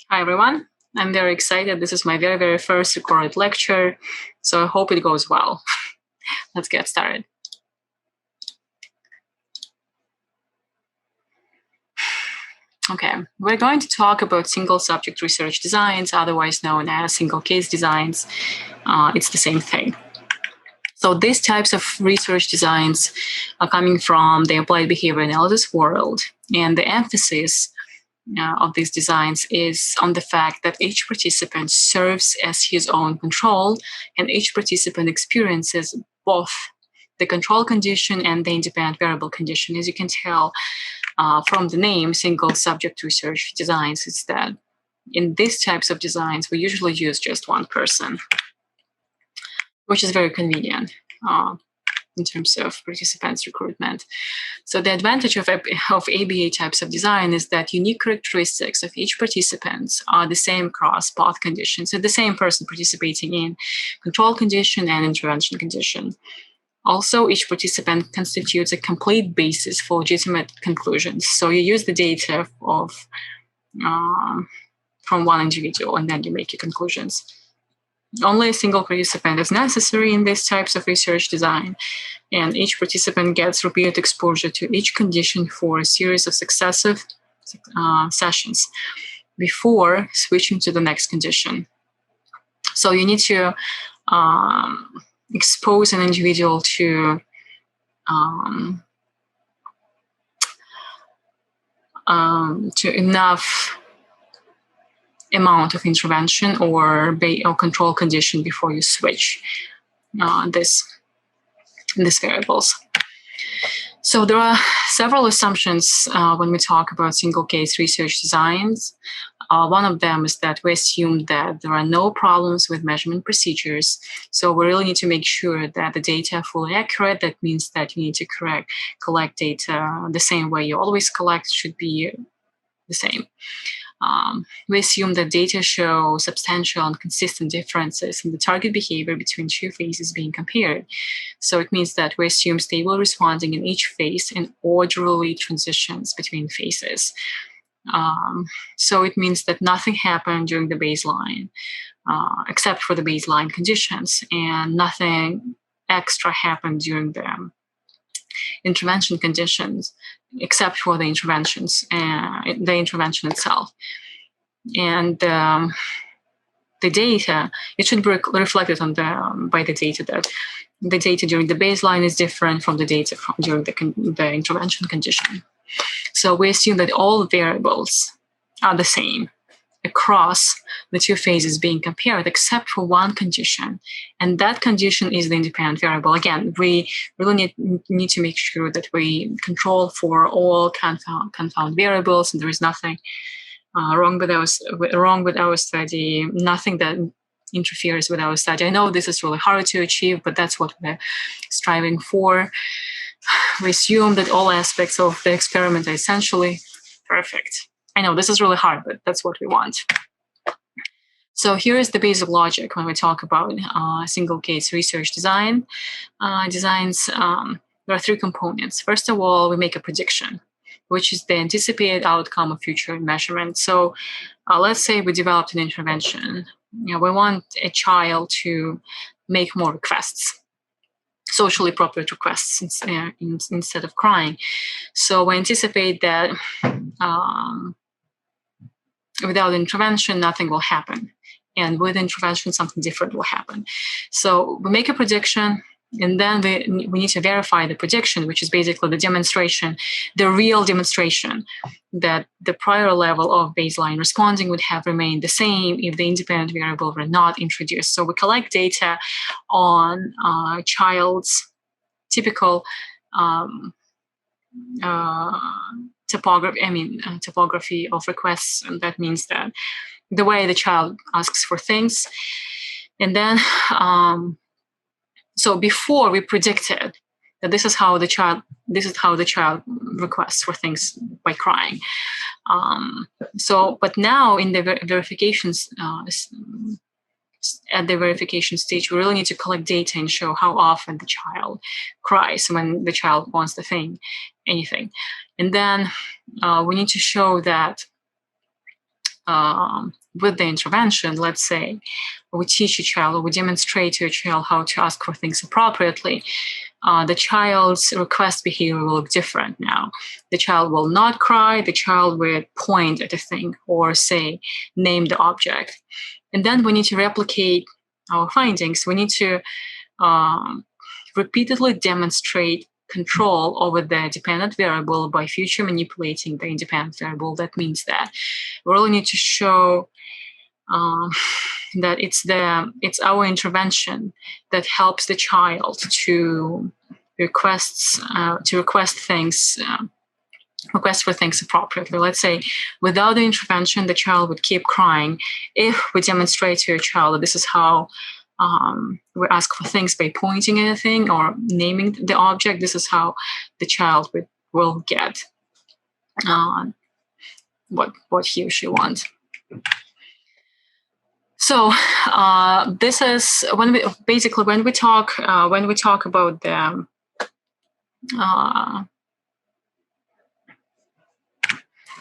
Hi, everyone. I'm very excited. This is my very first recorded lecture, so I hope it goes well. Let's get started. Okay, we're going to talk about single subject research designs, otherwise known as single case designs. It's the same thing. So these types of research designs are coming from the applied behavior analysis world, and the emphasis of these designs is on the fact that each participant serves as his own control, and each participant experiences both the control condition and the independent variable condition. As you can tell from the name, single subject research designs, is that in these types of designs, we usually use just one person, which is very convenient in terms of participants' recruitment. So the advantage of ABA types of design is that unique characteristics of each participant are the same across both conditions. So the same person participating in control condition and intervention condition. Also, each participant constitutes a complete basis for legitimate conclusions. So you use the data from one individual and then you make your conclusions. Only a single participant is necessary in these types of research design, and each participant gets repeated exposure to each condition for a series of successive sessions before switching to the next condition. So you need to expose an individual to enough amount of intervention or control condition before you switch these variables. So there are several assumptions when we talk about single case research designs. One of them is that we assume that there are no problems with measurement procedures. So we really need to make sure that the data are fully accurate. That means that you need to collect data the same way you always collect, should be the same. We assume that data show substantial and consistent differences in the target behavior between two phases being compared. So it means that we assume stable responding in each phase and orderly transitions between phases. So it means that nothing happened during the baseline, except for the baseline conditions, and nothing extra happened during the intervention conditions, except for the interventions and the intervention itself. And the data, it should be reflected on by the data that the data during the baseline is different from the data during the intervention condition. So we assume that all variables are the same across the two phases being compared, except for one condition. And that condition is the independent variable. Again, we really need to make sure that we control for all confound variables, and there is nothing wrong with our study, nothing that interferes with our study. I know this is really hard to achieve, but that's what we're striving for. We assume that all aspects of the experiment are essentially perfect. I know this is really hard, but that's what we want. So here is the basic logic when we talk about single case research designs. There are three components. First of all, we make a prediction, which is the anticipated outcome of future measurement. So let's say we developed an intervention. We want a child to make more requests, socially appropriate requests, instead of crying. So we anticipate that without intervention, nothing will happen. And with intervention, something different will happen. So we make a prediction, and then we need to verify the prediction, which is basically the demonstration, the real demonstration that the prior level of baseline responding would have remained the same if the independent variable were not introduced. So we collect data on child's typical topography of requests, and that means that the way the child asks for things. And then so before we predicted that this is how the child requests for things, by crying. But now in the verifications, at the verification stage, we really need to collect data and show how often the child cries when the child wants anything. And then we need to show that with the intervention, let's say we teach a child or we demonstrate to a child how to ask for things appropriately, the child's request behavior will look different now. The child will not cry, the child will point at a thing or say, name the object. And then we need to replicate our findings. We need to repeatedly demonstrate control over the dependent variable by future manipulating the independent variable. That means that we really need to show that it's our intervention that helps the child to request for things appropriately. Let's say without the intervention, the child would keep crying. If we demonstrate to a child that this is how we ask for things by pointing at a thing or naming the object, this is how the child will get what he or she wants. So this is when we talk about the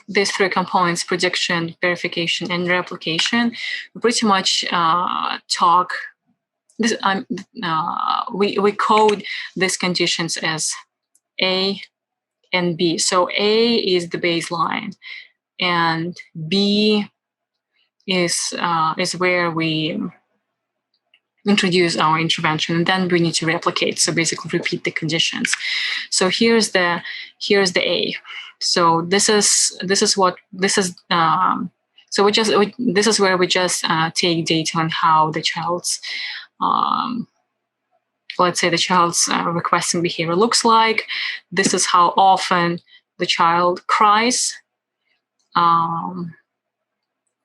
these three components: prediction, verification, and replication. We pretty much talk. We code these conditions as A and B. So A is the baseline, and B is where we introduce our intervention, and then we need to replicate. So basically, repeat the conditions. So here's the A. So this is where we just take data on how the child's let's say the child's requesting behavior looks like. This is how often the child cries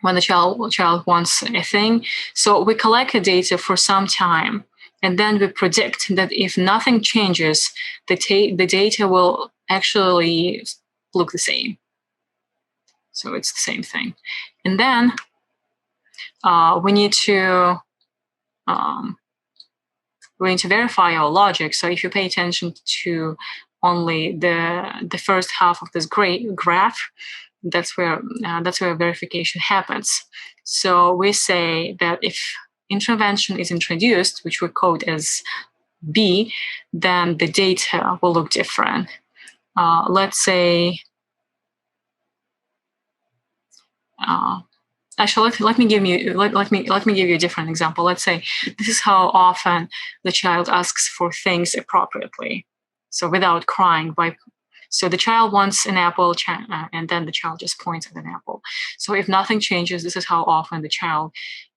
when the child wants a thing. So we collect the data for some time, and then we predict that if nothing changes, the data will actually look the same. So it's the same thing. And then we need to verify our logic. So if you pay attention to only the first half of this graph, that's where verification happens. So we say that if intervention is introduced, which we code as B, then the data will look different. Let's say, actually, let me give you a different example. Let's say this is how often the child asks for things appropriately, so without crying. So the child wants an apple, and then the child just points at an apple. So if nothing changes, this is how often the child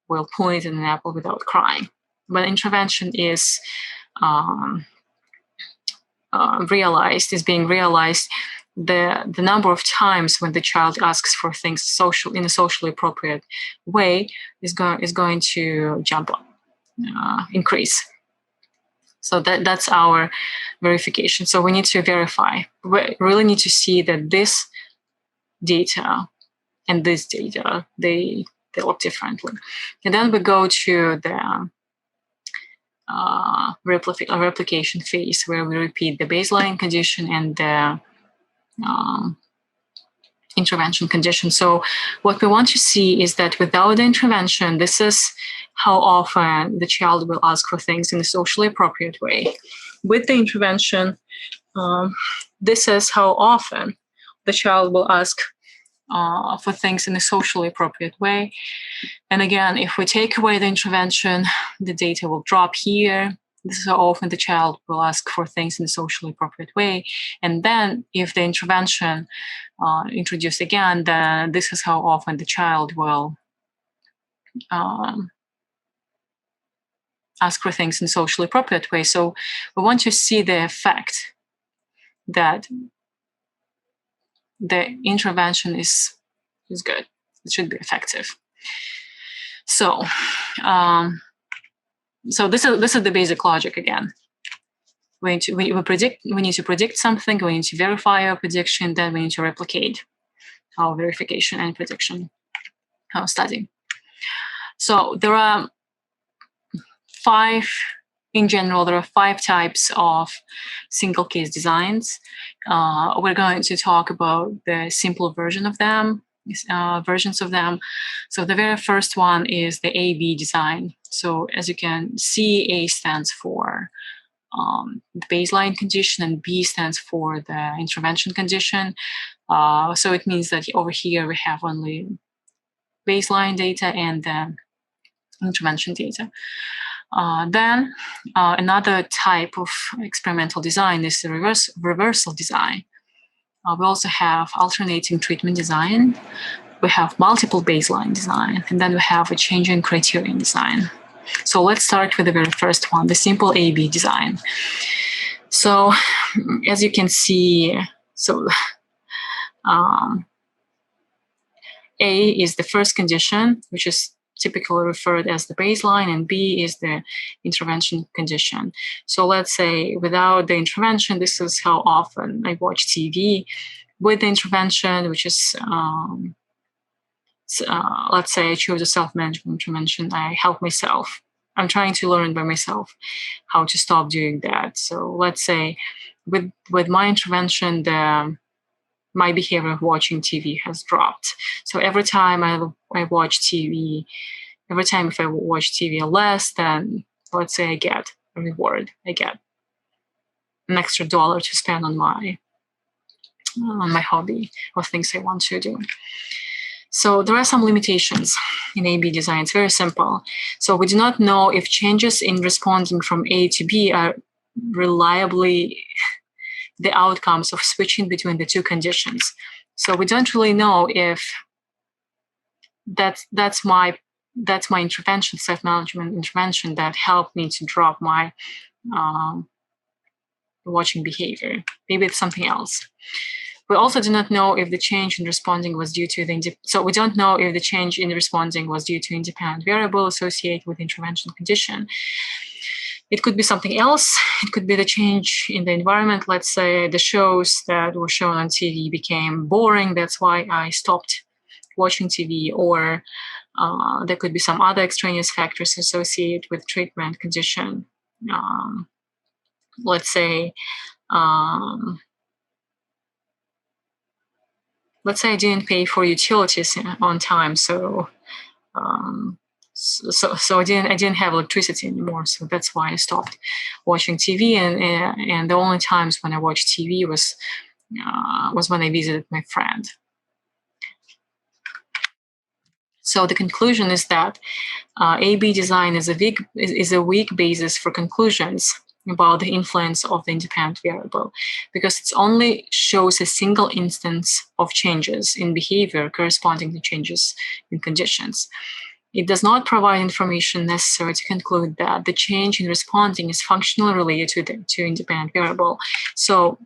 will point at an apple without crying. When intervention is being realized, the number of times when the child asks for things in a socially appropriate way is going to jump up, increase. So that's our verification. So we need to verify. We really need to see that this data and this data, they look differently. And then we go to the replication phase, where we repeat the baseline condition and the intervention condition. So what we want to see is that without the intervention, this is how often the child will ask for things in a socially appropriate way. With the intervention, this is how often the child will ask for things in a socially appropriate way. And again, if we take away the intervention, the data will drop here. This is how often the child will ask for things in a socially appropriate way. And then if the intervention introduced again, then this is how often the child will ask for things in a socially appropriate way. So we want to see the effect that the intervention is good. It should be effective. So this is the basic logic again. We need to predict something. We need to verify our prediction. Then we need to replicate our verification and prediction study. So there are in general, there are 5 types of single case designs. We're going to talk about the simple version of them. versions of them. So the very first one is the AB design. So as you can see, A stands for the baseline condition and B stands for the intervention condition. So it means that over here we have only baseline data and the intervention data. Then another type of experimental design is the reversal design. We also have alternating treatment design. We have multiple baseline design, and then we have a changing criterion design. So let's start with the very first one, the simple AB design. So as you can see, A is the first condition, which is typically referred as the baseline, and B is the intervention condition. So let's say without the intervention, this is how often I watch TV. With the intervention, which is, let's say I choose a self-management intervention, I help myself. I'm trying to learn by myself how to stop doing that. So let's say with my intervention, my behavior of watching TV has dropped. So every time I watch TV, every time if I watch TV less, then let's say I get a reward. I get an extra $1 to spend on my hobby or things I want to do. So there are some limitations in AB design. It's very simple. So we do not know if changes in responding from A to B are reliably the outcomes of switching between the two conditions. So we don't really know if that's my intervention, self-management intervention that helped me to drop my watching behavior. Maybe it's something else. We also do not know if the change in responding was due to so we don't know if the change in responding was due to independent variable associated with intervention condition. It could be something else. It could be the change in the environment. Let's say the shows that were shown on TV became boring. That's why I stopped watching TV. Or there could be some other extraneous factors associated with treatment condition. Let's say I didn't pay for utilities on time, so I didn't have electricity anymore. So that's why I stopped watching TV. And the only times when I watched TV was when I visited my friend. So the conclusion is that AB design is a weak basis for conclusions about the influence of the independent variable, because it only shows a single instance of changes in behavior corresponding to changes in conditions. It does not provide information necessary to conclude that the change in responding is functionally related to independent variable. So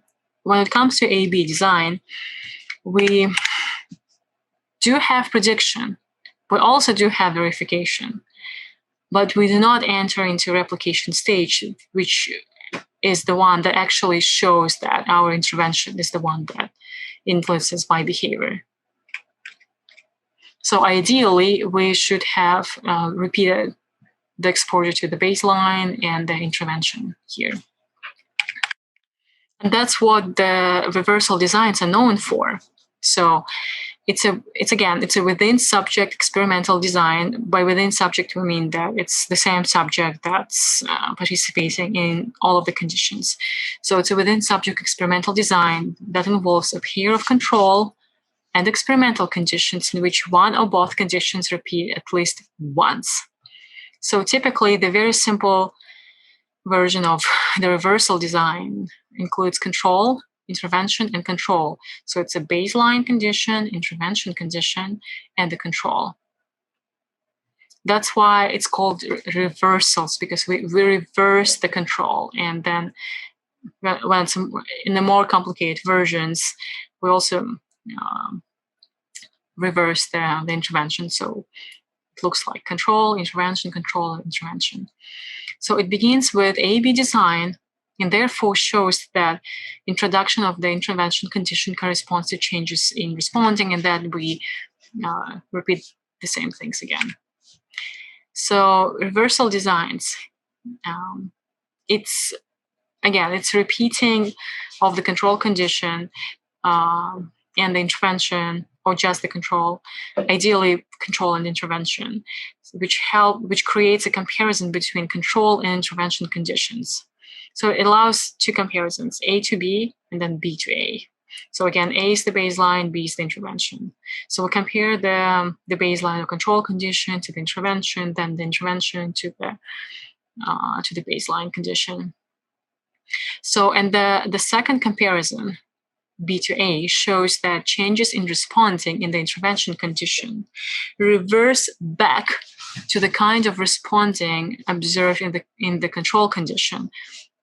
when it comes to AB design, we do have prediction. We also do have verification, but we do not enter into replication stage, which is the one that actually shows that our intervention is the one that influences my behavior. So ideally, we should have repeated the exposure to the baseline and the intervention here. And that's what the reversal designs are known for. So it's a within subject experimental design. By within subject, we mean that it's the same subject that's participating in all of the conditions. So it's a within subject experimental design that involves a pair of control and experimental conditions in which one or both conditions repeat at least once. So typically, the very simple version of the reversal design includes control, intervention, and control. So it's a baseline condition, intervention condition, and the control. That's why it's called reversals, because we reverse the control. And then when it's in the more complicated versions, we also reverse the intervention. So it looks like control, intervention, control, intervention. So it begins with AB design and therefore shows that introduction of the intervention condition corresponds to changes in responding, and then we repeat the same things again. So reversal designs, it's repeating of the control condition and the intervention or just the control, ideally control and intervention, which creates a comparison between control and intervention conditions. So it allows two comparisons, A to B and then B to A. So again, A is the baseline, B is the intervention. So we compare the baseline or control condition to the intervention, then the intervention to the baseline condition. So, and the second comparison, B to A, shows that changes in responding in the intervention condition reverse back to the kind of responding observed in the control condition.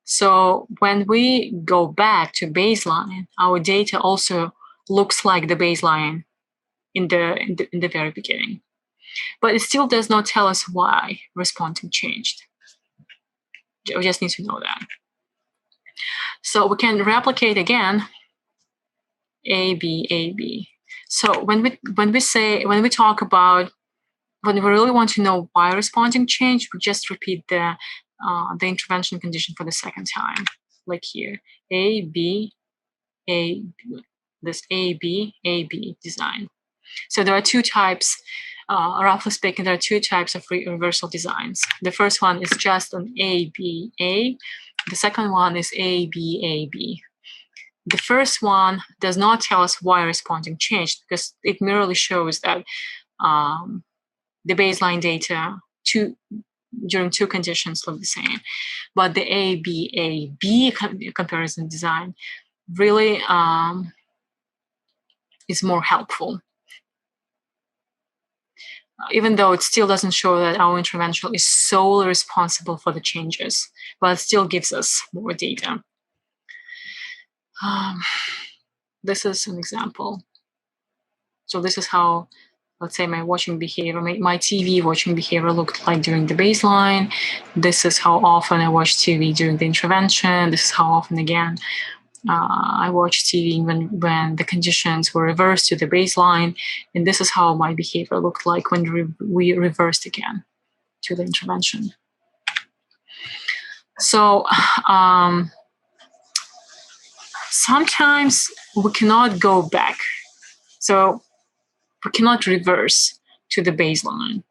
So when we go back to baseline, our data also looks like the baseline in the very beginning, but it still does not tell us why responding changed. We just need to know that. So we can replicate again A, B, A, B. So when we talk about, when we really want to know why responding changed, we just repeat the intervention condition for the second time, like here, A, B, A, B, this A, B design. So there are two types, roughly speaking, there are two types of reversal designs. The first one is just an A, B, A. The second one is A, B, A, B. The first one does not tell us why responding changed, because it merely shows that the baseline data during two conditions look the same. But the A-B comparison design really is more helpful. Even though it still doesn't show that our intervention is solely responsible for the changes, but it still gives us more data. This is an example. So this is how, let's say, my watching behavior, my TV watching behavior looked like during the baseline. This is how often I watch TV during the intervention. This is how often, again, I watch TV when the conditions were reversed to the baseline. And this is how my behavior looked like when we reversed again to the intervention. So sometimes we cannot go back. So we cannot reverse to the baseline.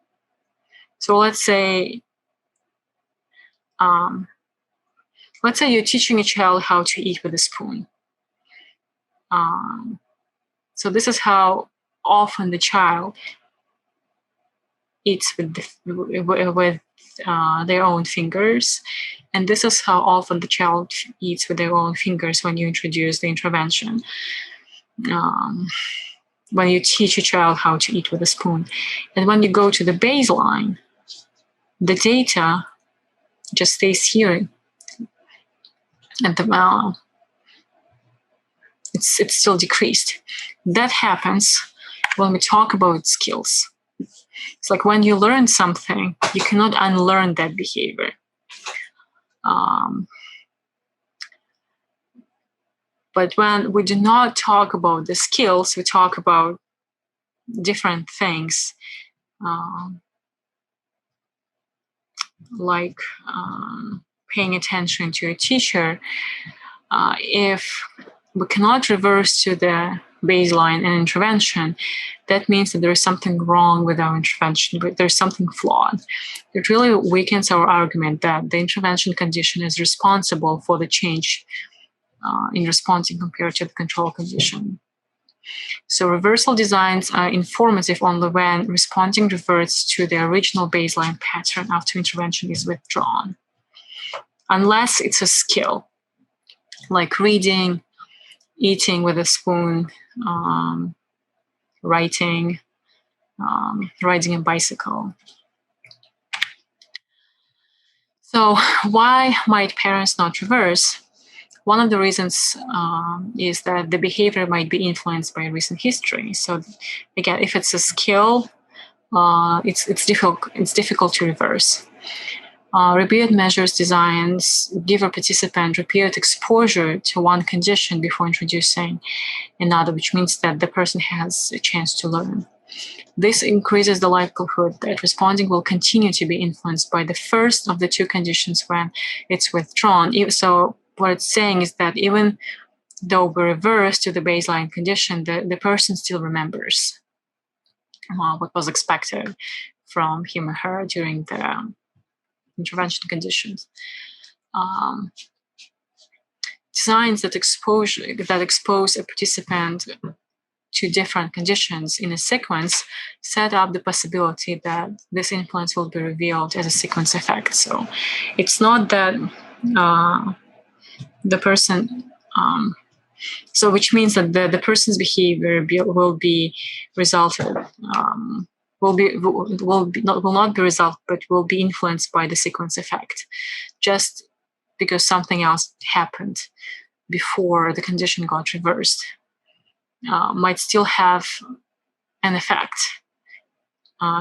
So let's say you're teaching a child how to eat with a spoon. So this is how often the child eats with their own fingers. And this is how often the child eats with their own fingers when you introduce the intervention. When you teach a child how to eat with a spoon. And when you go to the baseline, the data just stays here. And it's still decreased. That happens when we talk about skills. It's like when you learn something, you cannot unlearn that behavior. But when we do not talk about the skills, we talk about different things, like paying attention to a teacher. If we cannot reverse to the baseline and intervention, that means that there is something wrong with our intervention, but there's something flawed. It really weakens our argument that the intervention condition is responsible for the change in responding compared to the control condition. So reversal designs are informative only when responding reverts to the original baseline pattern after intervention is withdrawn. Unless it's a skill, like reading, eating with a spoon, writing, riding a bicycle. So why might parents not reverse? One of the reasons is that the behavior might be influenced by recent history. So again, if it's a skill, it's difficult to reverse. Repeated measures designs give a participant repeated exposure to one condition before introducing another, which means that the person has a chance to learn. This increases the likelihood that responding will continue to be influenced by the first of the two conditions when it's withdrawn. So what it's saying is that even though we reverse to the baseline condition, the person still remembers what was expected from him or her during the intervention conditions. Designs that expose a participant to different conditions in a sequence set up the possibility that this influence will be revealed as a sequence effect. So it's not that the person, so which means that the person's behavior will be resulted, will not be resolved, but will be influenced by the sequence effect, just because something else happened before the condition got reversed. Might still have an effect,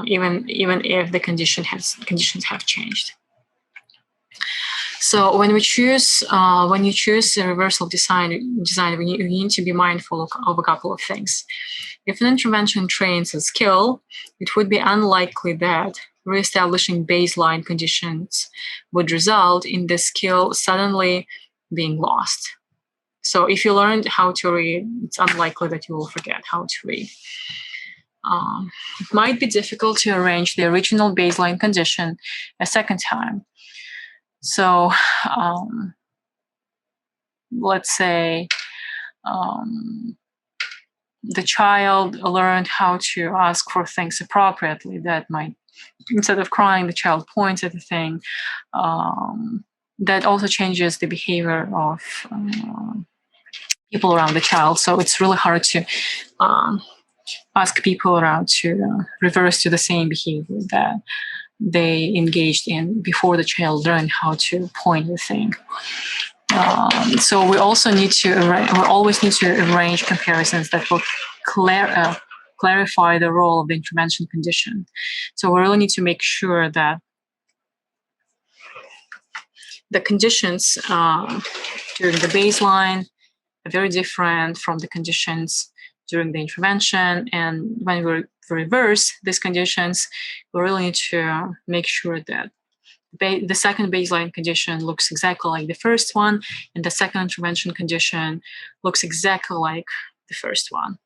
even if the conditions have changed. So when you choose a reversal design, you need to be mindful of a couple of things. If an intervention trains a skill, it would be unlikely that reestablishing baseline conditions would result in the skill suddenly being lost. So if you learned how to read, it's unlikely that you will forget how to read. It might be difficult to arrange the original baseline condition a second time. So let's say the child learned how to ask for things appropriately. That might, instead of crying, the child points at the thing. That also changes the behavior of people around the child. So it's really hard to ask people around to reverse to the same behavior that they engaged in before the child learned how to point the thing. So we also need to always need to arrange comparisons that will clarify the role of the intervention condition. So we really need to make sure that the conditions during the baseline are very different from the conditions during the intervention. And when we reverse these conditions, we really need to make sure that the second baseline condition looks exactly like the first one, and the second intervention condition looks exactly like the first one.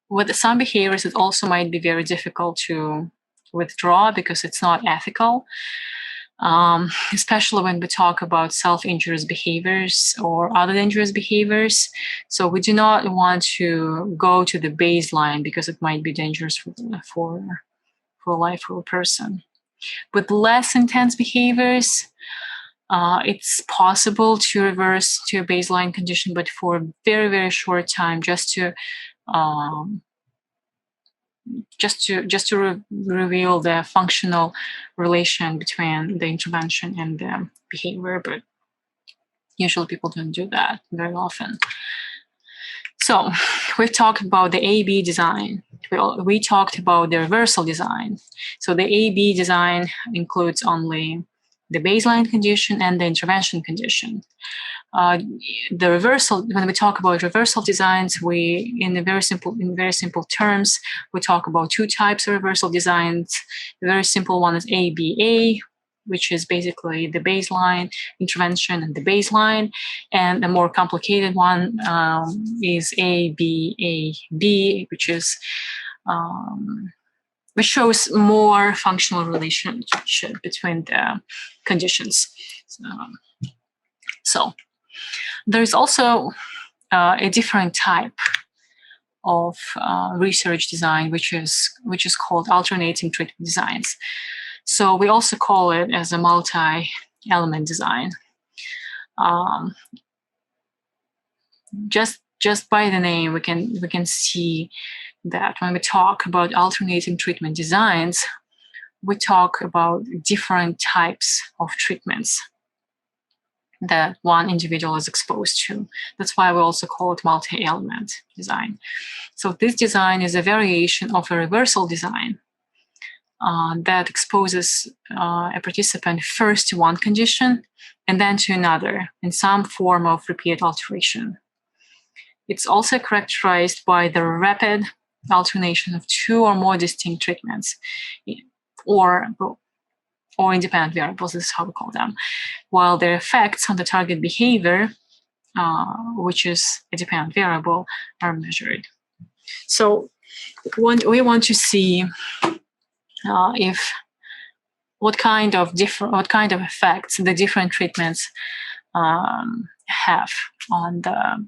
With some behaviors, it also might be very difficult to withdraw because it's not ethical, especially when we talk about self-injurious behaviors or other dangerous behaviors. So we do not want to go to the baseline because it might be dangerous for life for a person. With less intense behaviors, it's possible to reverse to a baseline condition, but for a very, very short time, just to reveal the functional relation between the intervention and the behavior. But usually people don't do that very often. So we've talked about the A-B design. We talked about the reversal design. So the A-B design includes only the baseline condition and the intervention condition. The reversal, when we talk about reversal designs, in very simple terms, we talk about two types of reversal designs. The very simple one is ABA, which is basically the baseline intervention and the baseline. And the more complicated one is ABAB, which shows more functional relationship between the conditions. So there's also a different type of research design, which is called alternating treatment designs. So we also call it as a multi-element design. Just by the name, we can see that when we talk about alternating treatment designs, we talk about different types of treatments that one individual is exposed to. That's why we also call it multi-element design. So this design is a variation of a reversal design that exposes a participant first to one condition and then to another in some form of repeated alteration. It's also characterized by the rapid alternation of two or more distinct treatments or independent variables, this is how we call them, while their effects on the target behavior which is a dependent variable, are measured. So we want to see if what kind of effects the different treatments have on the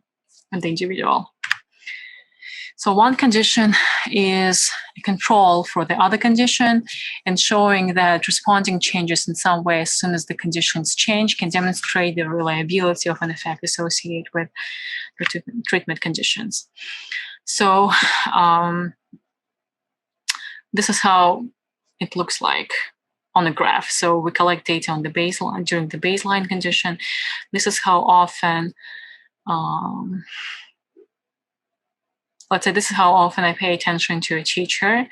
individual. So one condition is a control for the other condition, and showing that responding changes in some way as soon as the conditions change can demonstrate the reliability of an effect associated with treatment conditions. So this is how it looks like on a graph. So we collect data on the baseline during the baseline condition. This is how often let's say this is how often I pay attention to a teacher,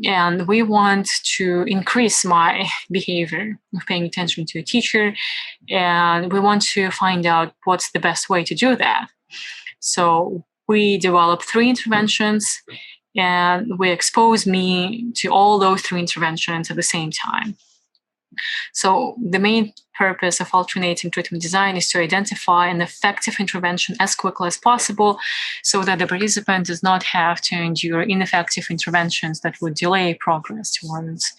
and we want to increase my behavior of paying attention to a teacher, and we want to find out what's the best way to do that. So we develop 3 interventions, and we expose me to all those 3 interventions at the same time. So the main purpose of alternating treatment design is to identify an effective intervention as quickly as possible so that the participant does not have to endure ineffective interventions that would delay progress towards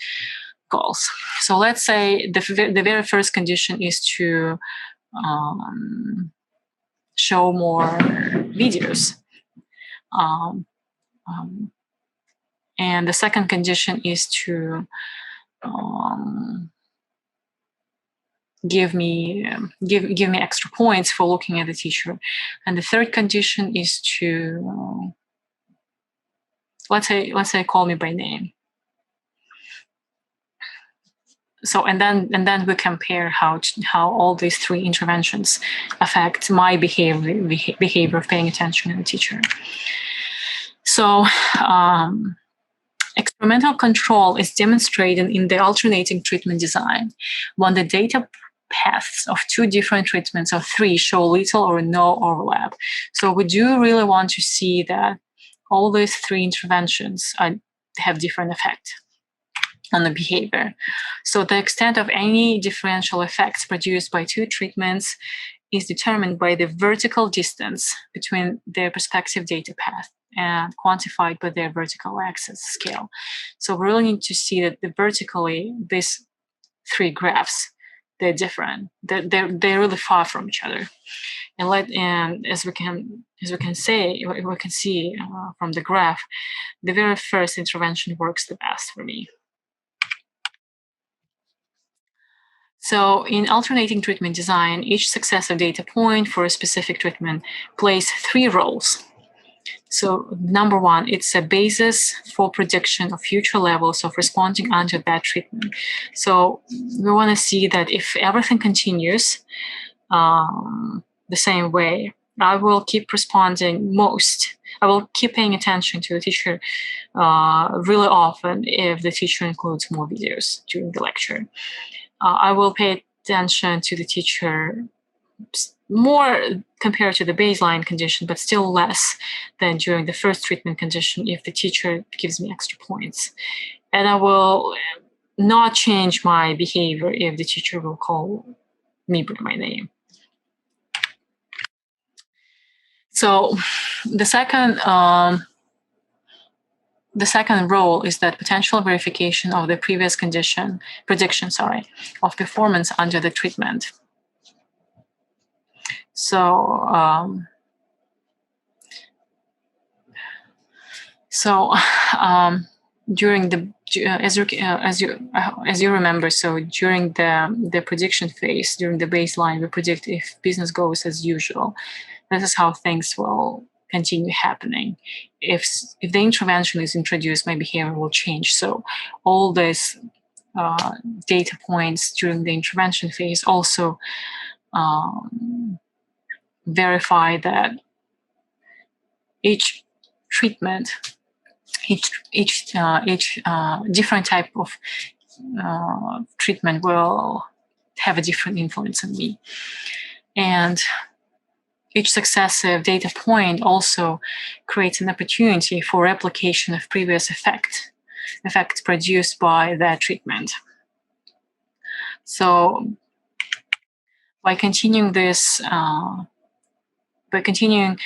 goals. So let's say the very first condition is to show more videos. And the second condition is to give me extra points for looking at the teacher. And the third condition is to let's say call me by name. So and then we compare how all these 3 interventions affect my behavior of paying attention to the teacher. So experimental control is demonstrated in the alternating treatment design when the data paths of 2 different treatments or 3 show little or no overlap. So we do really want to see that all these 3 interventions have different effect on the behavior. So the extent of any differential effects produced by 2 treatments is determined by the vertical distance between their respective data path and quantified by their vertical axis scale. So we really need to see that vertically these 3 graphs, they're different. They're really far from each other. And as we can see from the graph, the very first intervention works the best for me. So in alternating treatment design, each successive data point for a specific treatment plays 3 roles. So number 1, it's a basis for prediction of future levels of responding under that treatment. So we want to see that if everything continues the same way, I will keep responding most. I will keep paying attention to the teacher really often if the teacher includes more videos during the lecture. I will pay attention to the teacher more compared to the baseline condition, but still less than during the first treatment condition if the teacher gives me extra points. And I will not change my behavior if the teacher will call me by my name. So the second role is that potential verification of the previous prediction, of performance under the treatment. So, during the as you remember, so during the prediction phase, during the baseline, we predict if business goes as usual. This is how things will continue happening. If the intervention is introduced, my behavior will change. So all these data points during the intervention phase also verify that each treatment, each different type of treatment will have a different influence on me. And each successive data point also creates an opportunity for replication of previous effects produced by that treatment. So by continuing this by continuing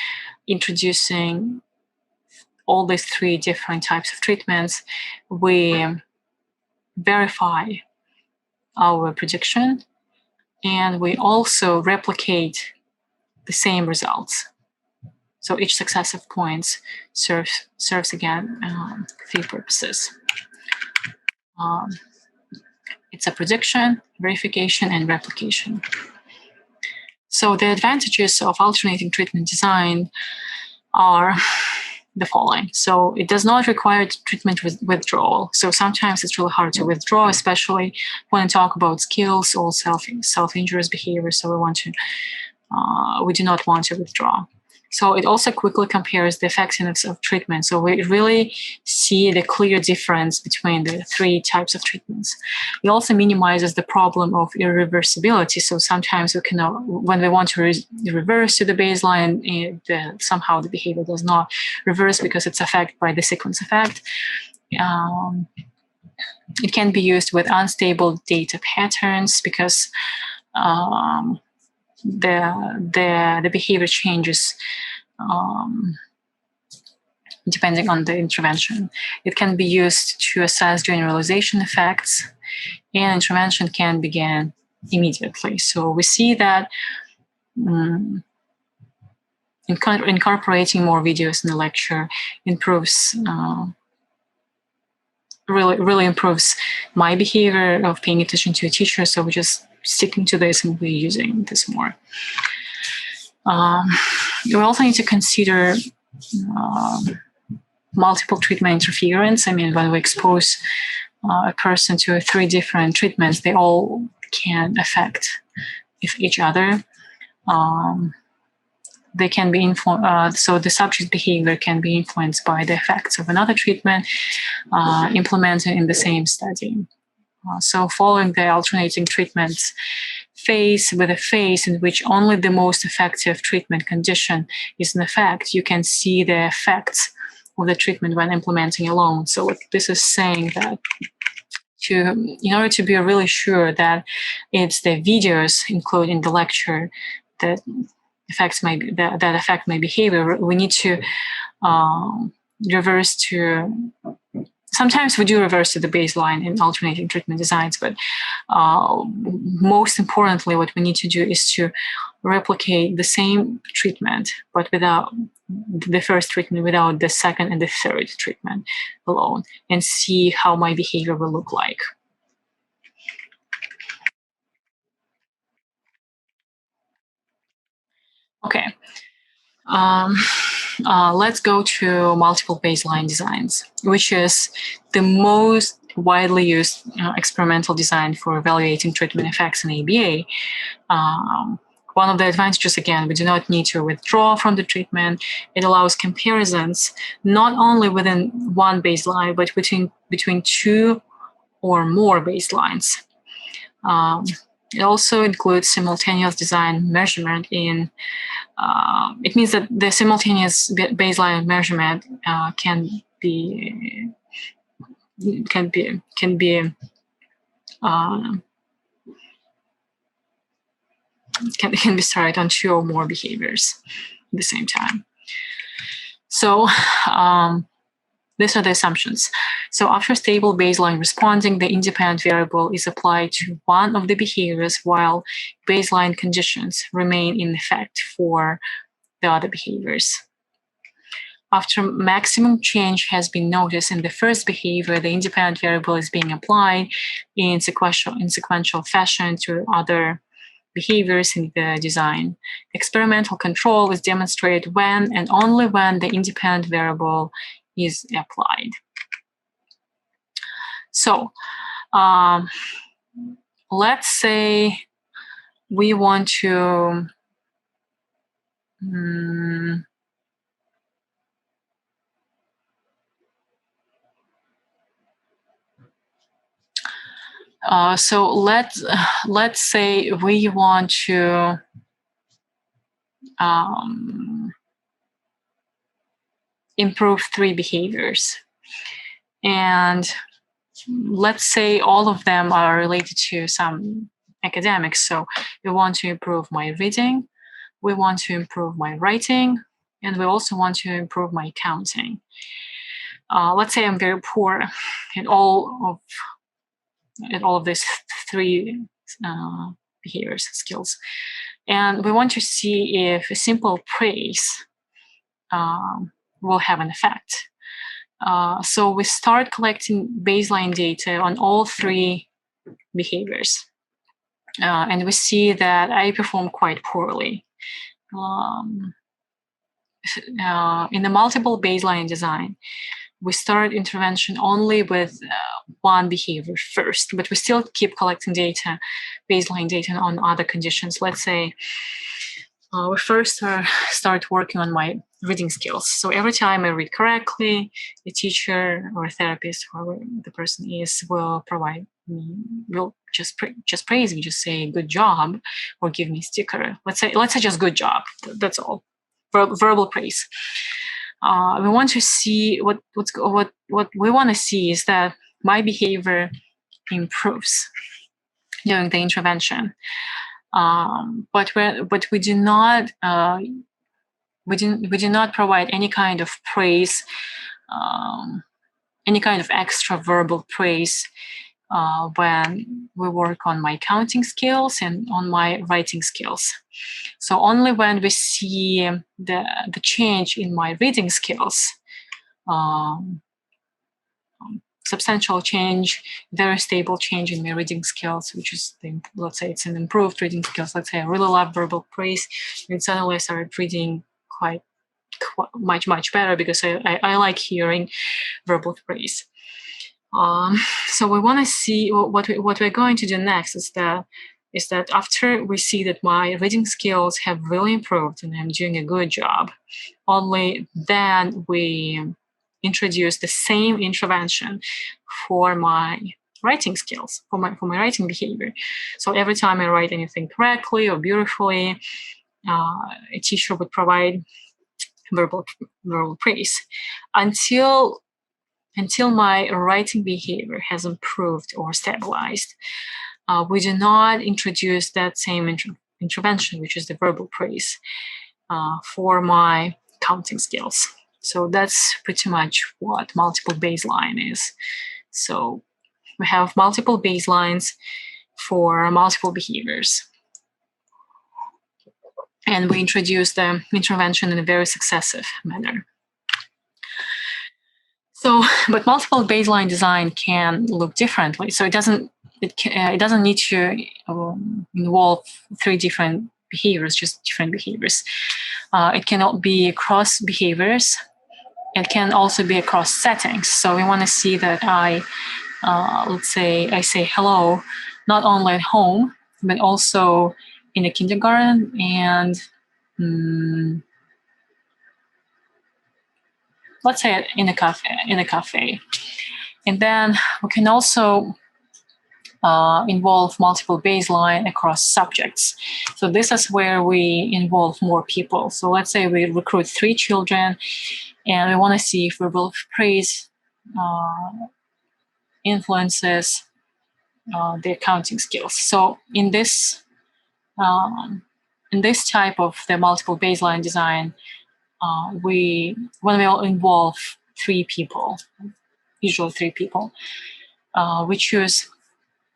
introducing all these 3 different types of treatments, we verify our prediction, and we also replicate the same results. So each successive point serves again 3 purposes. It's a prediction, verification, and replication. So the advantages of alternating treatment design are the following. So it does not require treatment withdrawal. So sometimes it's really hard to withdraw, especially when we talk about skills or self-injurious behavior. So we do not want to withdraw. So it also quickly compares the effectiveness of treatment. So we really see the clear difference between the 3 types of treatments. It also minimizes the problem of irreversibility. So sometimes we can, when we want to reverse to the baseline, somehow the behavior does not reverse because it's affected by the sequence effect. It can be used with unstable data patterns because the behavior changes depending on the intervention. It can be used to assess generalization effects, and intervention can begin immediately. So we see that incorporating more videos in the lecture improves really improves my behavior of paying attention to a teacher. So we're just sticking to this and we're using this more. We also need to consider multiple treatment interference. I mean, when we expose a person to 3 different treatments, they all can affect each other. They can be influenced, so the subject behavior can be influenced by the effects of another treatment implemented in the same study. So following the alternating treatments phase with a phase in which only the most effective treatment condition is in effect, you can see the effects of the treatment when implementing alone. So what this is saying that in order to be really sure that it's the videos included in the lecture that affect my behavior, we need to reverse to. Sometimes we do reverse to the baseline in alternating treatment designs, but most importantly, what we need to do is to replicate the same treatment, but without the first treatment, without the second and the third treatment alone, and see how my behavior will look like. Okay. Let's go to multiple baseline designs, which is the most widely used experimental design for evaluating treatment effects in ABA. One of the advantages, again, we do not need to withdraw from the treatment. It allows comparisons not only within one baseline, but between 2 or more baselines. It also includes simultaneous design measurement it means that the simultaneous baseline measurement can be started on 2 or more behaviors at the same time. So these are the assumptions. So after stable baseline responding, the independent variable is applied to one of the behaviors while baseline conditions remain in effect for the other behaviors. After maximum change has been noticed in the first behavior, the independent variable is being applied in sequential fashion to other behaviors in the design. Experimental control is demonstrated when and only when the independent variable is applied. So let's say we want to so let's say we want to improve 3 behaviors, and let's say all of them are related to some academics. So we want to improve my reading, we want to improve my writing, and we also want to improve my counting. Let's say I'm very poor in all of these three behaviors, skills. And we want to see if a simple praise will have an effect. So we start collecting baseline data on all three behaviors. And we see that I perform quite poorly. In the multiple baseline design, we start intervention only with one behavior first, but we still keep collecting data, baseline data on other conditions. Let's say we first start working on my reading skills. So every time I read correctly, the teacher or therapist, whoever the person is, will just praise me, just say good job, or give me a sticker. Let's say just good job. That's all. Verbal praise. We want to see what we want to see is that my behavior improves during the intervention. But we do not provide any kind of praise, any kind of extra verbal praise when we work on my counting skills and on my writing skills. So only when we see the change in my reading skills, substantial change, very stable change in my reading skills, which is, let's say it's an improved reading skills. Let's say I really love verbal praise, and suddenly I started reading quite much better because I like hearing verbal praise. So we want to see what we're going to do next is that after we see that my reading skills have really improved and I'm doing a good job, only then we introduce the same intervention for my writing skills, for my writing behavior. So every time I write anything correctly or beautifully, a teacher would provide verbal praise until my writing behavior has improved or stabilized. We do not introduce that same intervention, which is the verbal praise, for my counting skills. So that's pretty much what multiple baseline is. So we have multiple baselines for multiple behaviors. And we introduce the intervention in a very successive manner. So, but multiple baseline design can look differently. So it doesn't need to involve three different behaviors, just different behaviors. It cannot be across behaviors. It can also be across settings. So we want to see that let's say I say hello, not only at home, but also in a kindergarten and let's say in a cafe. And then we can also involve multiple baseline across subjects. So this is where we involve more people. So let's say we recruit 3 children and we want to see if verbal praise influences their counting skills. So in this type of the multiple baseline design, when we involve 3 people, usually 3 people, we choose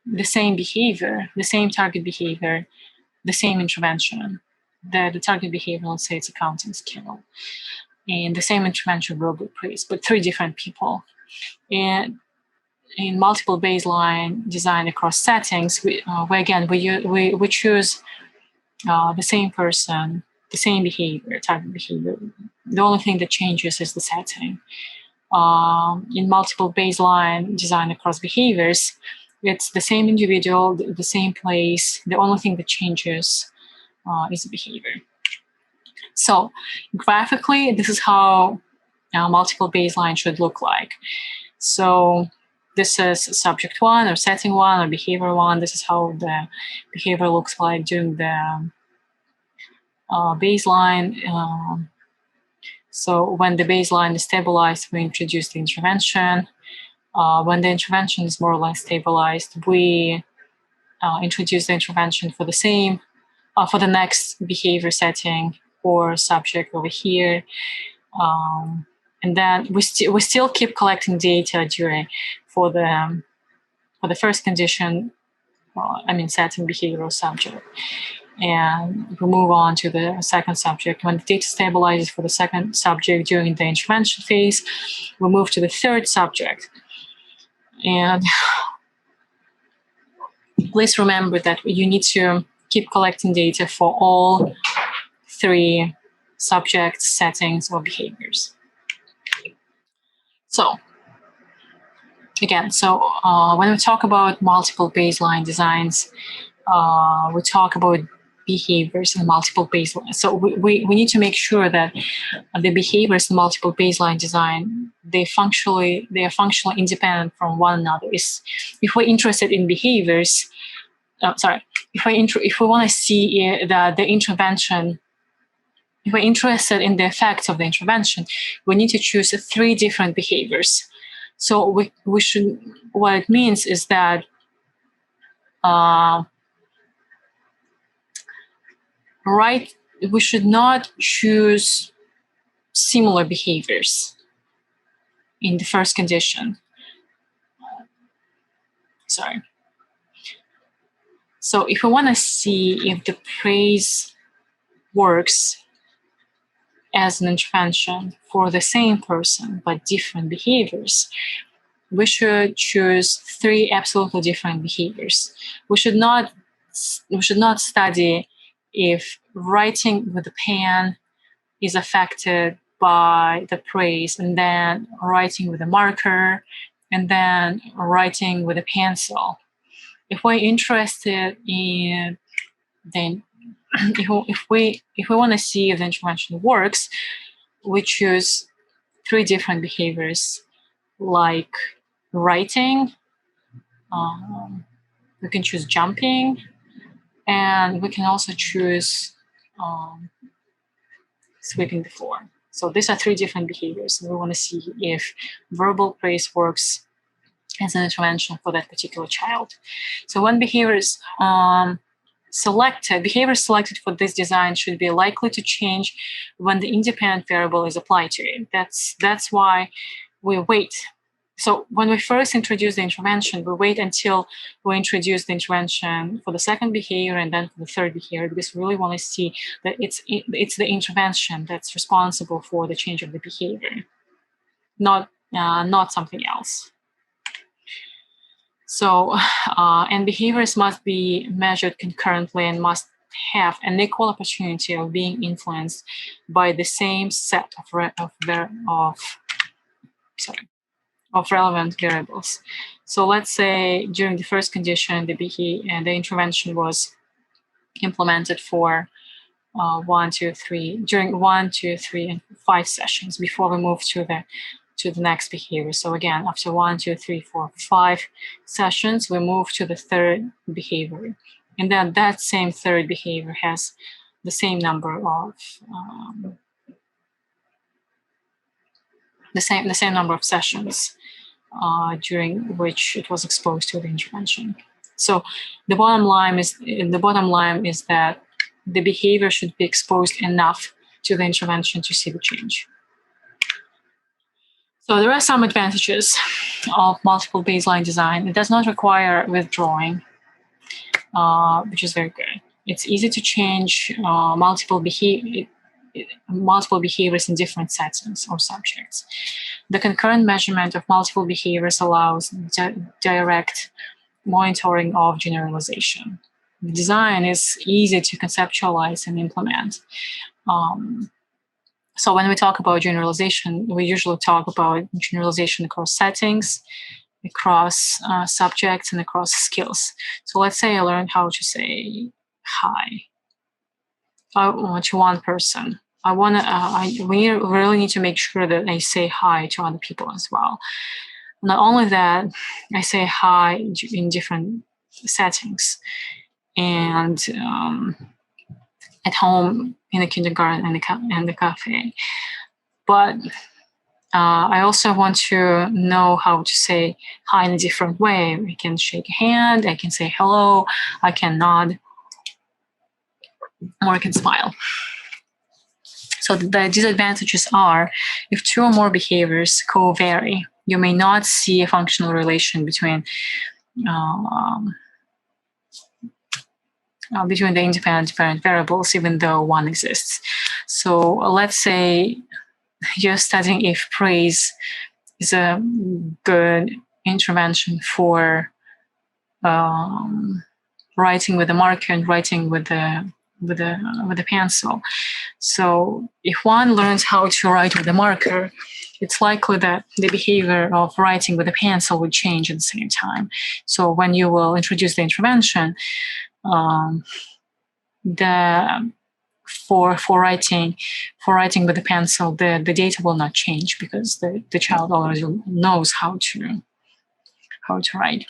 the same behavior, the same target behavior, the same intervention. The target behavior, let's say it's a counting skill, and the same intervention verbal praise, but 3 different people. And in multiple baseline design across settings, we choose the same person, the same behavior, target behavior. The only thing that changes is the setting. In multiple baseline design across behaviors, it's the same individual, the same place. The only thing that changes is the behavior. So graphically, this is how multiple baseline should look like. So this is subject 1 or setting 1 or behavior 1. This is how the behavior looks like during the baseline. So when the baseline is stabilized, we introduce the intervention. When the intervention is more or less stabilized, we introduce the intervention for the same for the next behavior setting or subject over here. And then we still keep collecting data for the first condition, setting behavioral subject. And we move on to the second subject. When the data stabilizes for the second subject during the intervention phase, we move to the third subject. And please remember that you need to keep collecting data for all three subjects, settings, or behaviors. So again, when we talk about multiple baseline designs, we talk about behaviors and multiple baseline. So we need to make sure that the behaviors in multiple baseline design, they are functionally independent from one another. If we're interested in behaviors, if we want to see the intervention, if we're interested in the effects of the intervention, we need to choose three different behaviors. So we should, what it means is that we should not choose similar behaviors in the first condition. So if we want to see if the praise works as an intervention for the same person but different behaviors, we should choose three absolutely different behaviors. We should not study if writing with a pen is affected by the praise, and then writing with a marker, and then writing with a pencil. If we're interested in then if we want to see if the intervention works, we choose three different behaviors, like writing, we can choose jumping, and we can also choose sweeping the floor. So these are three different behaviors, and we want to see if verbal praise works as an intervention for that particular child. So when behaviors selected for this design should be likely to change when the independent variable is applied to it. That's why we wait. So when we first introduce the intervention, we wait until we introduce the intervention for the second behavior and then for the third behavior, because we really want to see that it's the intervention that's responsible for the change of the behavior, not something else. So, and behaviors must be measured concurrently and must have an equal opportunity of being influenced by the same set of relevant variables. So let's say during the first condition, the intervention was implemented for 1, 2, 3 during 1, 2, 3, and 5 sessions before we move to the next behavior. So again, after 1, 2, 3, 4, 5 sessions, we move to the third behavior, and then that same third behavior has the same number of the same number of sessions during which it was exposed to the intervention. So the bottom line is that the behavior should be exposed enough to the intervention to see the change. So there are some advantages of multiple baseline design. It does not require withdrawing, which is very good. It's easy to change multiple behaviors in different settings or subjects. The concurrent measurement of multiple behaviors allows direct monitoring of generalization. The design is easy to conceptualize and implement. So when we talk about generalization, we usually talk about generalization across settings, across subjects, and across skills. So let's say I learned how to say hi to one person. We really need to make sure that I say hi to other people as well. Not only that, I say hi in different settings, and at home, in the kindergarten, and the cafe. But I also want to know how to say hi in a different way. I can shake a hand, I can say hello, I can nod. more I can smile. So the disadvantages are if two or more behaviors co-vary, you may not see a functional relation between between the independent dependent variables, even though one exists. So let's say you're studying if praise is a good intervention for writing with a marker and writing with a pencil. So if one learns how to write with a marker, it's likely that the behavior of writing with a pencil would change at the same time. So when you will introduce the intervention, for writing with a pencil, the data will not change because the child already knows how to write.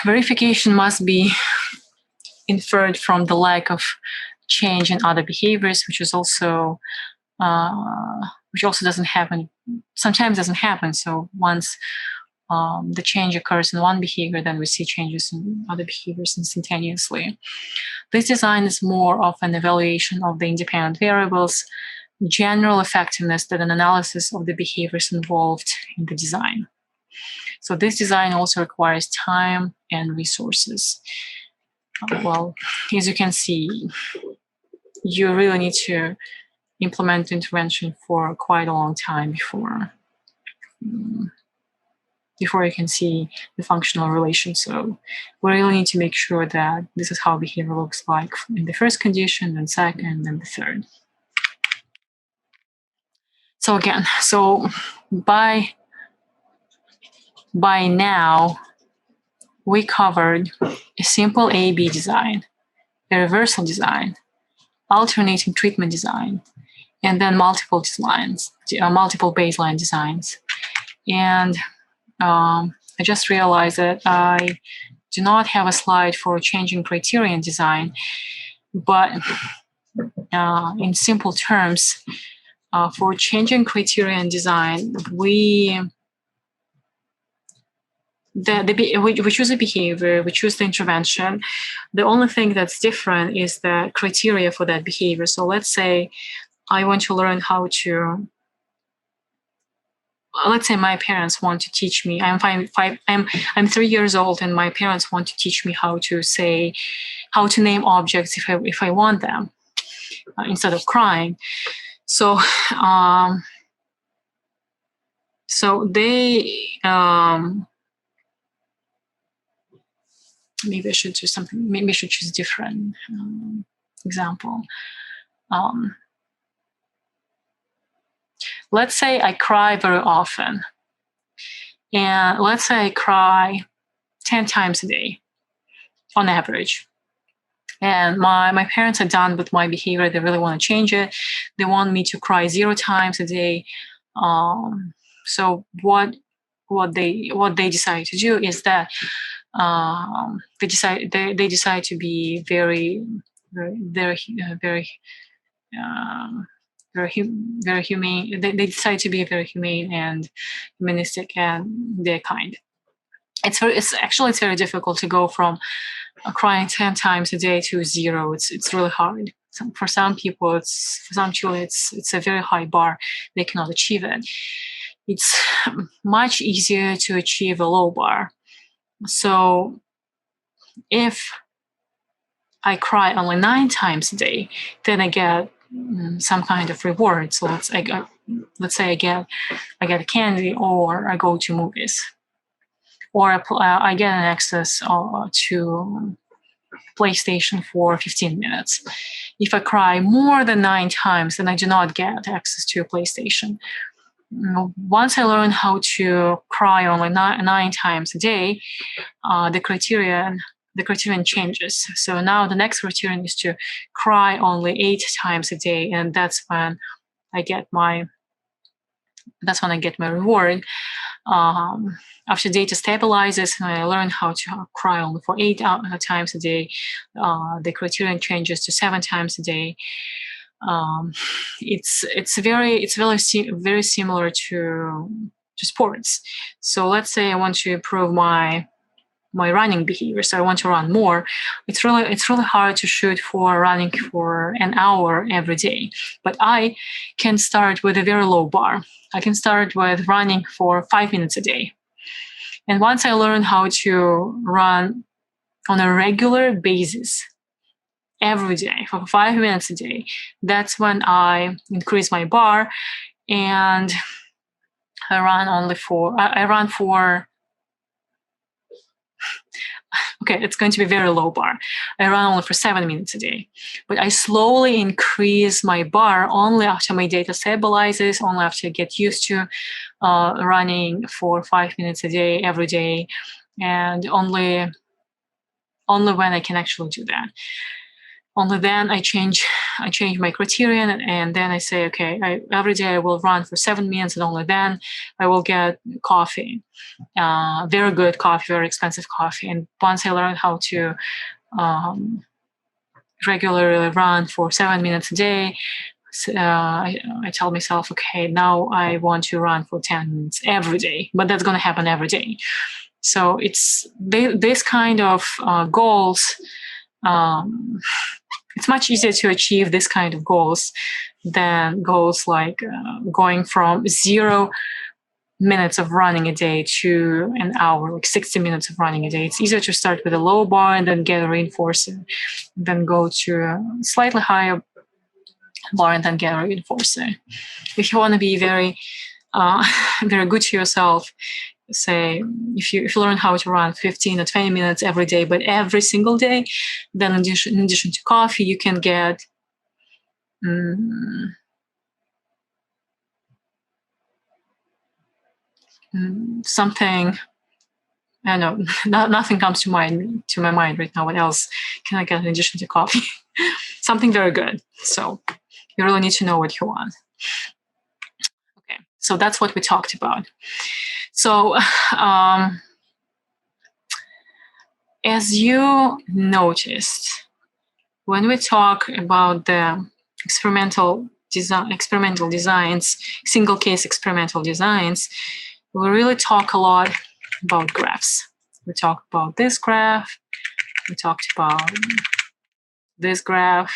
Verification must be inferred from the lack of change in other behaviors, which also doesn't happen. Sometimes doesn't happen. So once the change occurs in one behavior, then we see changes in other behaviors instantaneously. This design is more of an evaluation of the independent variables' general effectiveness than an analysis of the behaviors involved in the design. So this design also requires time and resources. Well, as you can see, you really need to implement the intervention for quite a long time before you can see the functional relation. So we really need to make sure that this is how behavior looks like in the first condition, then second, and the third. So again, by now, we covered a simple A-B design, a reversal design, alternating treatment design, and then multiple baseline designs. And I just realized that I do not have a slide for changing criterion design, but in simple terms, for changing criterion design, we choose a behavior, we choose the intervention. The only thing that's different is the criteria for that behavior. So let's say I want to learn how to. Let's say my parents want to teach me. I'm 3 years old, and my parents want to teach me how to name objects if I want them instead of crying. So they. Maybe I should do something. Maybe I should choose a different example. Let's say I cry very often. And let's say I cry 10 times a day on average. And my parents are done with my behavior. They really want to change it. They want me to cry 0 times a day. So what they decide to do is that they decide to be very humane. They decide to be very humane and humanistic, and they're kind. It's very difficult to go from crying 10 times a day to 0. It's really hard. For some people, for some children, it's a very high bar. They cannot achieve it. It's much easier to achieve a low bar. So if I cry only 9 times a day, then I get some kind of reward. So let's say I get a candy, or I go to movies, or I get an access to PlayStation for 15 minutes. If I cry more than 9 times, then I do not get access to a PlayStation. Once I learn how to cry only 9 times a day, the criterion changes. So now the next criterion is to cry only 8 times a day, and that's when I get my reward. After data stabilizes and I learn how to cry only for 8 times a day, the criterion changes to 7 times a day. It's very similar to sports. So let's say I want to improve my my running behavior. So I want to run more. It's really hard to shoot for running for an hour every day. But I can start with a very low bar. I can start with running for 5 minutes a day. And once I learn how to run on a regular basis every day for 5 minutes a day, that's when I increase my bar, and I run for okay, it's going to be very low bar. I run only for 7 minutes a day, but I slowly increase my bar only after my data stabilizes, only after I get used to running for 5 minutes a day every day, and only when I can actually do that. Only then I change my criterion, and then I say, okay, every day I will run for 7 minutes, and only then I will get coffee, very good coffee, very expensive coffee. And once I learn how to regularly run for 7 minutes a day, I tell myself, okay, now I want to run for 10 minutes every day, but that's going to happen every day. So it's this kind of goals. It's much easier to achieve this kind of goals than goals like going from 0 minutes of running a day to an hour, like 60 minutes of running a day. It's easier to start with a low bar and then get a reinforcer, then go to a slightly higher bar and then get a reinforcer. If you want to be very, very good to yourself, say if you learn how to run 15 or 20 minutes every day, but every single day, then in addition to coffee, you can get something. I don't know, nothing comes to my mind right now. What else can I get in addition to coffee? Something very good. So you really need to know what you want. Okay, so that's what we talked about. So as you noticed, when we talk about the experimental designs, single case experimental designs, we really talk a lot about graphs. We talk about this graph. We talked about this graph.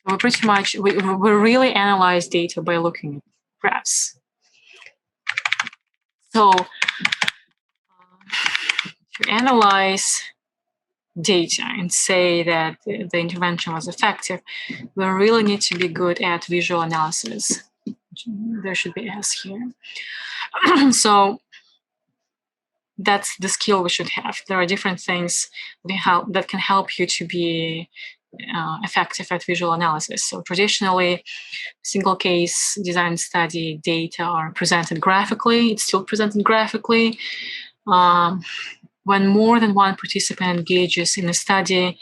We pretty much we really analyze data by looking at graphs. So to analyze data and say that the intervention was effective, we really need to be good at visual analysis. There should be S here. So that's the skill we should have. There are different things that can help you to be effective at visual analysis. So traditionally, single case design study data are presented graphically. It's still presented graphically. When more than one participant engages in a study,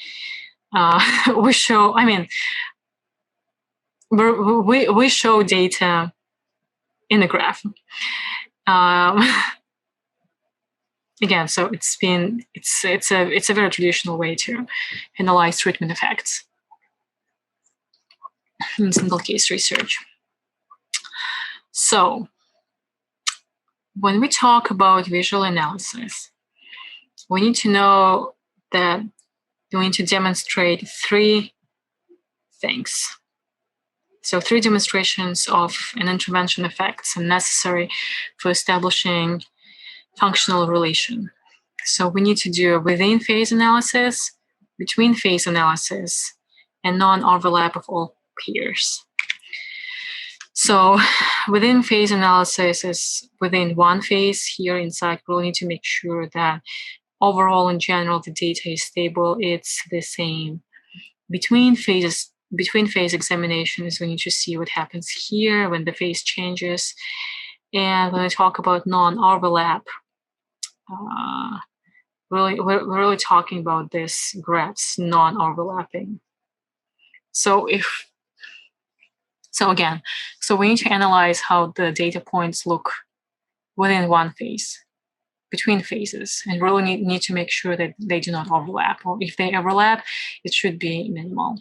we show, we show data in a graph. Again, so it's a very traditional way to analyze treatment effects in single case research. So when we talk about visual analysis, we need to know that we need to demonstrate 3 things. So 3 demonstrations of an intervention effects are necessary for establishing functional relation. So we need to do within phase analysis, between phase analysis, and non-overlap of all peers. So within phase analysis is within one phase. Here in psych, we'll need to make sure that overall, in general, the data is stable. It's the same. Between phase examinations, we need to see what happens here when the phase changes. And when I talk about non-overlap, we're really talking about this graphs non-overlapping. So we need to analyze how the data points look within one phase, between phases, and really need to make sure that they do not overlap, or if they overlap, it should be minimal.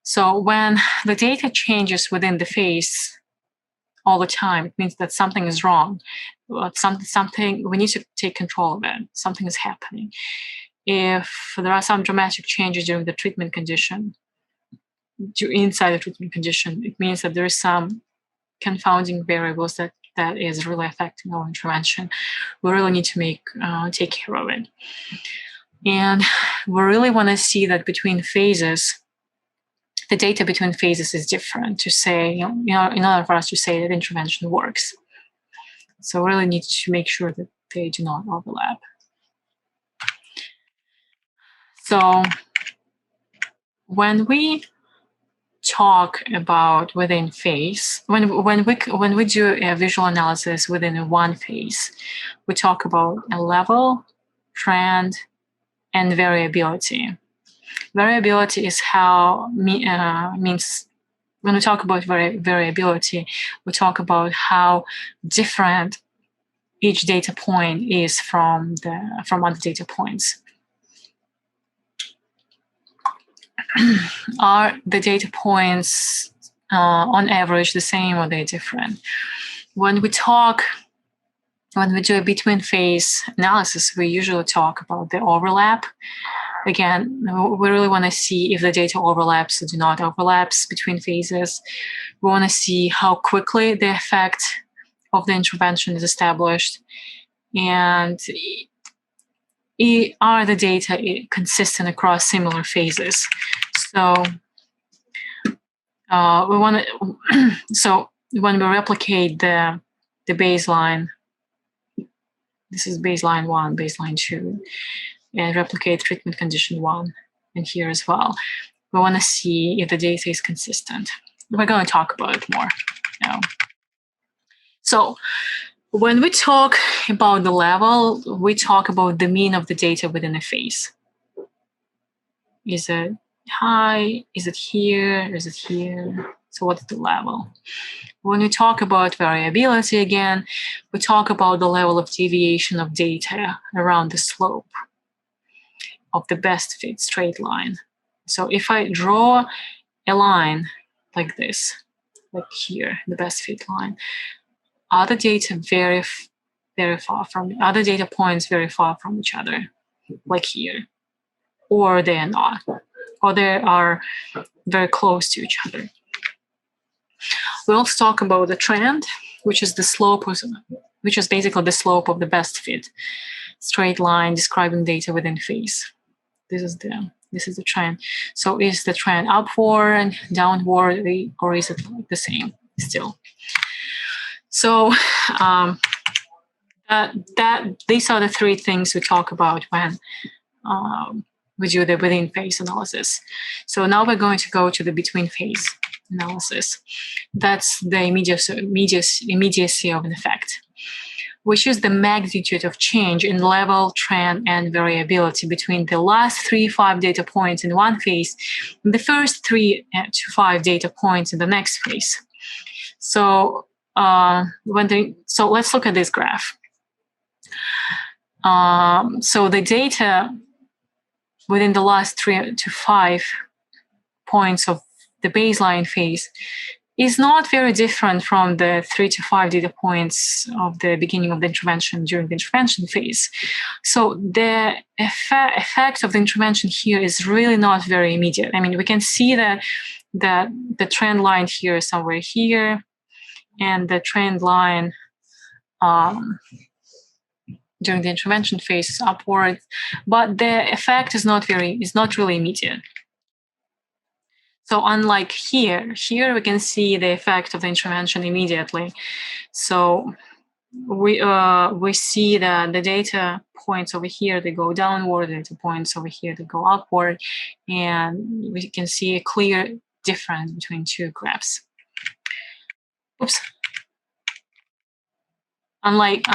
So when the data changes within the phase all the time, it means that something is wrong. Something we need to take control of it. Something is happening. If there are some dramatic changes during the treatment condition, inside the treatment condition, it means that there is some confounding variables that is really affecting our intervention. We really need to take care of it. And we really want to see that between phases, the data between phases is different to say, in order for us to say that intervention works. So we really need to make sure that they do not overlap. So when we talk about within phase, when we do a visual analysis within one phase, we talk about a level, trend, and variability. Variability is how means when we talk about variability, we talk about how different each data point is from other data points. Are the data points on average the same, or they're different? When we do a between phase analysis, we usually talk about the overlap. Again, we really want to see if the data overlaps or do not overlaps between phases. We want to see how quickly the effect of the intervention is established, and are the data consistent across similar phases. So we want to. So when we replicate the baseline, this is baseline 1, baseline 2, and replicate treatment condition 1, and here as well. We want to see if the data is consistent. We're going to talk about it more now. So when we talk about the level, we talk about the mean of the data within a phase. Is it high? Is it here? Is it here? So what is the level? When we talk about variability again, we talk about the level of deviation of data around the slope of the best fit straight line. So if I draw a line like this, like here, the best fit line, other data very far from other data points very far from each other, like here, or they are not, or they are very close to each other. We also talk about the trend, which is basically the slope of the best fit straight line describing data within phase. This is the trend. So is the trend upward, downward, or is it the same still? So these are the three things we talk about when we do the within phase analysis. So now we're going to go to the between phase analysis. That's the immediacy of an effect, which is the magnitude of change in level, trend, and variability between the last 3-5 data points in one phase and the first 3 to 5 data points in the next phase. So let's look at this graph. So the data within the last 3 to 5 points of the baseline phase is not very different from the 3 to 5 data points of the beginning of the intervention during the intervention phase. So the effect of the intervention here is really not very immediate. I mean, we can see that the trend line here is somewhere here, and the trend line during the intervention phase is upward, but the effect is not really immediate. So unlike here we can see the effect of the intervention immediately. So we see that the data points over here, they go downward, the data points over here, they go upward, and we can see a clear difference between two graphs. Oops. Unlike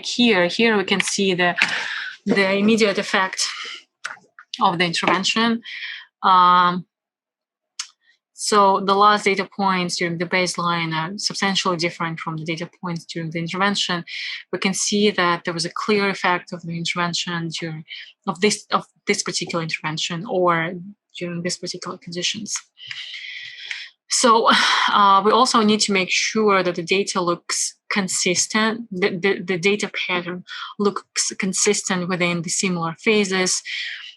here we can see the immediate effect of the intervention. So the last data points during the baseline are substantially different from the data points during the intervention. We can see that there was a clear effect of the intervention of this particular intervention or during these particular conditions. So we also need to make sure that the data looks consistent, the data pattern looks consistent within the similar phases.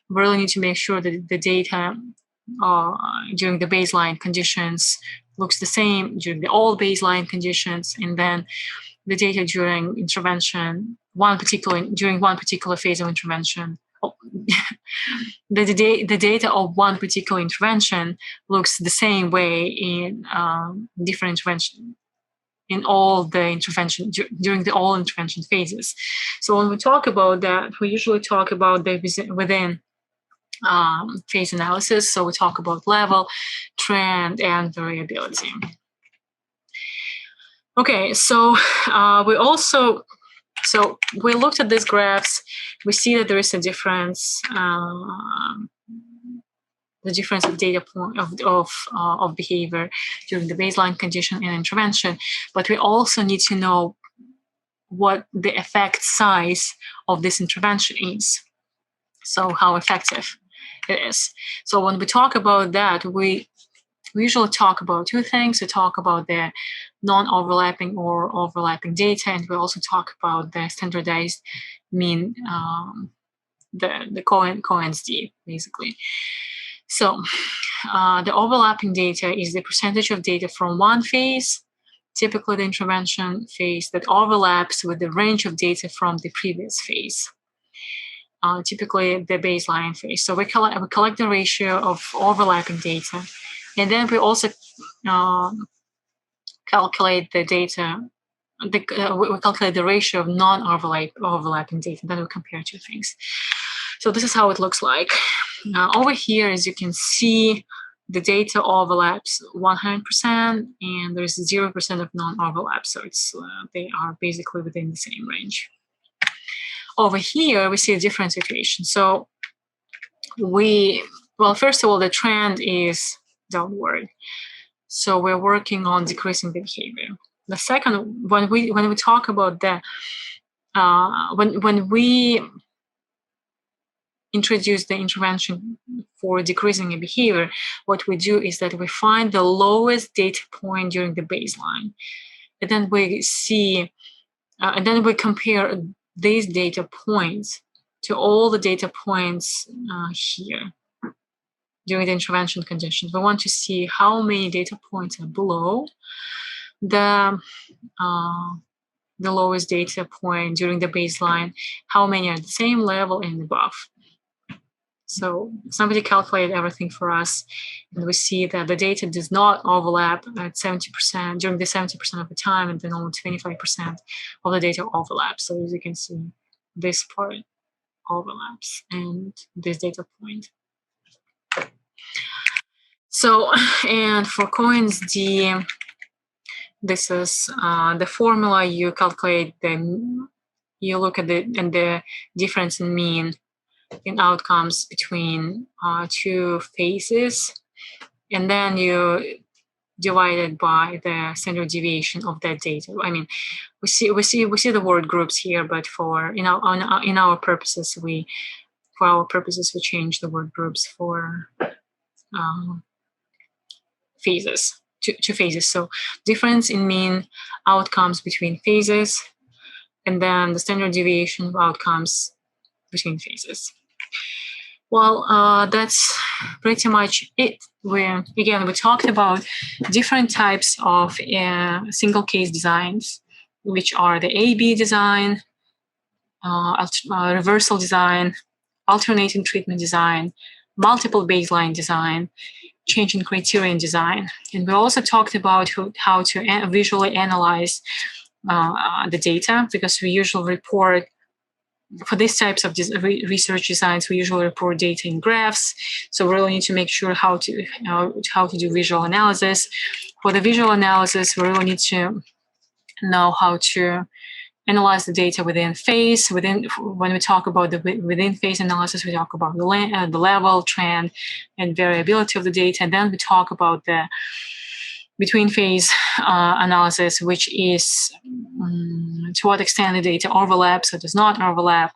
We really need to make sure that the data during the baseline conditions looks the same during the all baseline conditions, and then the data during intervention, during one particular phase of intervention. The data of one particular intervention looks the same way in different intervention, in all the intervention, during the all intervention phases. So when we talk about that, we usually talk about the within phase analysis. So we talk about level, trend, and variability. Okay, so we looked at these graphs. We see that there is a difference, the difference of data point of behavior during the baseline condition and intervention. But we also need to know what the effect size of this intervention is. So how effective it is. So when we talk about that, we usually talk about two things. We talk about the non-overlapping or overlapping data, and we also talk about the standardized mean, the Cohen's d, basically. So the overlapping data is the percentage of data from one phase, typically the intervention phase, that overlaps with the range of data from the previous phase. Typically the baseline phase. So we collect the ratio of overlapping data, and then we also calculate the data. We calculate the ratio of non-overlapping data. Then we compare two things. So this is how it looks like. Over here, as you can see, the data overlaps 100%, and there's 0% of non-overlap. So they are basically within the same range. Over here, we see a different situation. So first of all, the trend is downward. So we're working on decreasing the behavior. The second, when we talk about that, when we introduce the intervention for decreasing a behavior, what we do is that we find the lowest data point during the baseline, and then we see, and then we compare these data points to all the data points here during the intervention conditions. We want to see how many data points are below the lowest data point during the baseline, how many are at the same level and above. So somebody calculated everything for us, and we see that the data does not overlap at 70% during the 70% of the time, and then only 25% of the data overlaps. So as you can see, this part overlaps and this data point. So, and for Cohen's d, this is the formula. You calculate you look at the difference in mean in outcomes between two phases, and then you divide it by the standard deviation of that data. I mean, we see the word groups here, but in our purposes, we change the word groups for phases to phases. So difference in mean outcomes between phases, and then the standard deviation of outcomes between phases. Well, that's pretty much it. We talked about different types of single case designs, which are the A-B design, reversal design, alternating treatment design, multiple baseline design, change in criterion design. And we also talked about how to visually analyze the data, because we usually report, for these types of research designs, we usually report data in graphs. So we really need to make sure how to do visual analysis. For the visual analysis, we really need to know how to analyze the data within phase. When we talk about the within phase analysis, we talk about the level, trend, and variability of the data. And then we talk about the between phase analysis, which is to what extent the data overlaps or does not overlap,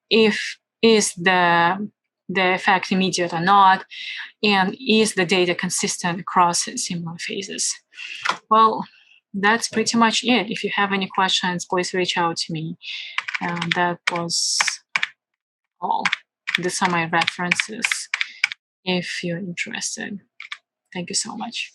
if is the effect immediate or not, And is the data consistent across similar phases? Well, that's pretty much it. If you have any questions, please reach out to me. That was all. These are my references if you're interested. Thank you so much.